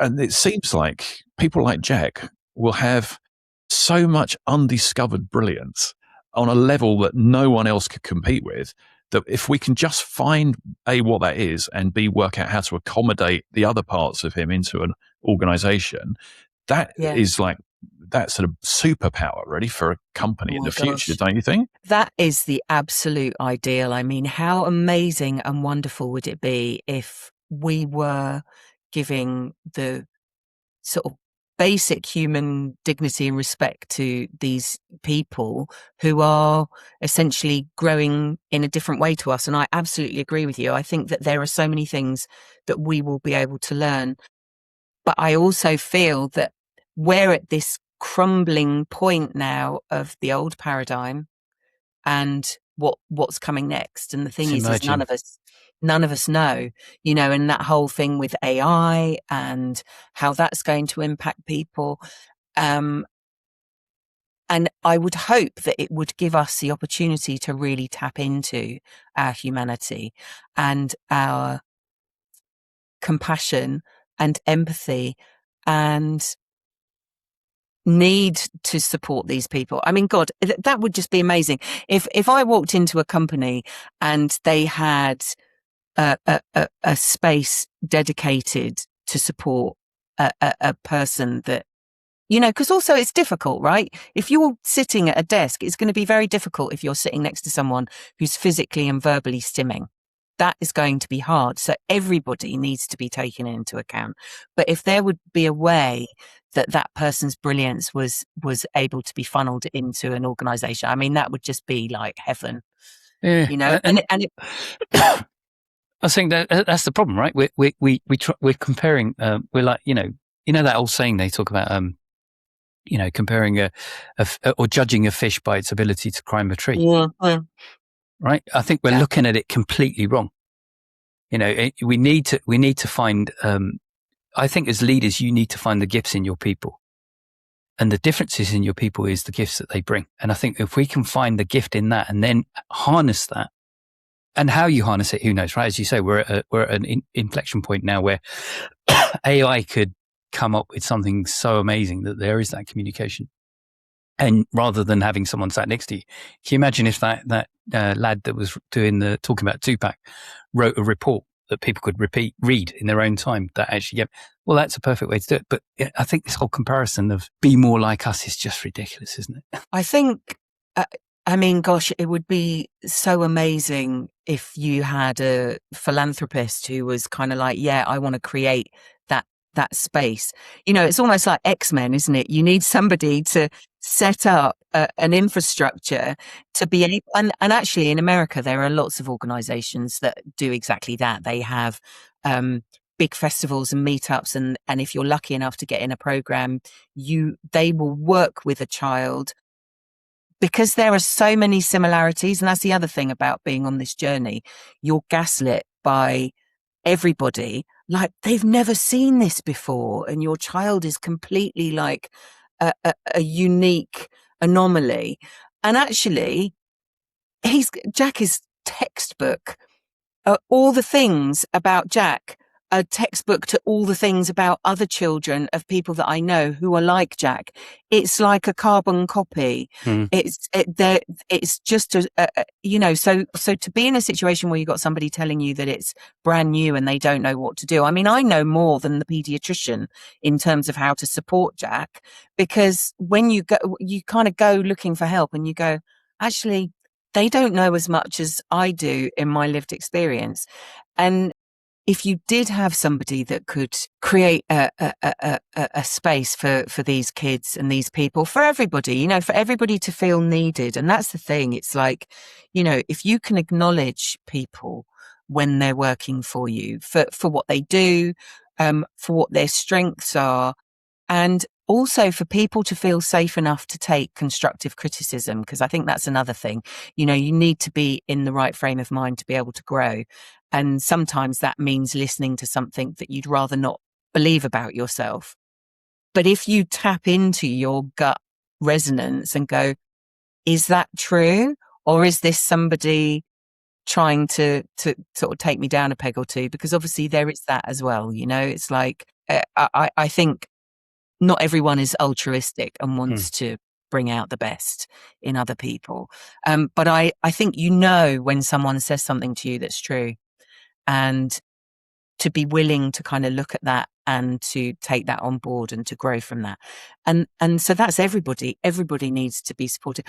and it seems like people like Jack will have so much undiscovered brilliance on a level that no one else could compete with, that if we can just find A, what that is, and B, work out how to accommodate the other parts of him into an organization, that is like, that sort of superpower really for a company in the future, don't you think? That is the absolute ideal. I mean, how amazing and wonderful would it be if we were giving the sort of basic human dignity and respect to these people who are essentially growing in a different way to us. And I absolutely agree with you. I think that there are so many things that we will be able to learn. But I also feel that we're at this crumbling point now of the old paradigm and what's coming next. And the thing is none of us know, you know, and that whole thing with AI and how that's going to impact people. And I would hope that it would give us the opportunity to really tap into our humanity and our compassion and empathy and need to support these people. I mean, God, that would just be amazing. If I walked into a company and they had a space dedicated to support a person that, you know, because also it's difficult, right? If you're sitting at a desk, it's going to be very difficult if you're sitting next to someone who's physically and verbally stimming. That is going to be hard. So everybody needs to be taken into account. But if there would be a way that that person's brilliance was able to be funneled into an organization, I mean, that would just be like heaven. Yeah. You know, and it I think that's the problem, right? We're comparing. We're like, you know that old saying they talk about, comparing or judging a fish by its ability to climb a tree. Yeah. Right? I think we're looking at it completely wrong. You know, we need to find. I think as leaders, you need to find the gifts in your people, and the differences in your people is the gifts that they bring. And I think if we can find the gift in that and then harness that, and how you harness it, who knows, right? As you say, we're at an inflection point now where AI could come up with something so amazing that there is that communication. And rather than having someone sat next to you, can you imagine if that lad that was talking about Tupac wrote a report that people could read in their own time that actually, well, that's a perfect way to do it. But I think this whole comparison of be more like us is just ridiculous, isn't it? I think, I mean, gosh, it would be so amazing if you had a philanthropist who was kind of like, yeah, I want to create that space. You know, it's almost like X-Men, isn't it? You need somebody to set up an infrastructure to be able, and actually in America, there are lots of organizations that do exactly that. They have big festivals and meetups, and if you're lucky enough to get in a program, they will work with a child because there are so many similarities. And that's the other thing about being on this journey. You're gaslit by everybody, like they've never seen this before, and your child is completely like a unique anomaly. And actually, Jack is textbook. All the things about Jack are textbook to all the things about other children of people that I know who are like Jack. It's like a carbon copy. It's just so to be in a situation where you've got somebody telling you that it's brand new and they don't know what to do. I mean, I know more than the pediatrician in terms of how to support Jack, because when you kind of go looking for help and you go, actually, they don't know as much as I do in my lived experience. And if you did have somebody that could create a space for these kids and these people, for everybody, you know, for everybody to feel needed. And that's the thing. It's like, you know, if you can acknowledge people when they're working for you, for what they do, for what their strengths are, and also for people to feel safe enough to take constructive criticism, because I think that's another thing. You know, you need to be in the right frame of mind to be able to grow. And sometimes that means listening to something that you'd rather not believe about yourself. But if you tap into your gut resonance and go, is that true? Or is this somebody trying to sort of take me down a peg or two? Because obviously there is that as well. You know, it's like, I think not everyone is altruistic and wants to bring out the best in other people. But I think when someone says something to you that's true, and to be willing to kind of look at that and to take that on board and to grow from that. And so that's everybody. Everybody needs to be supported.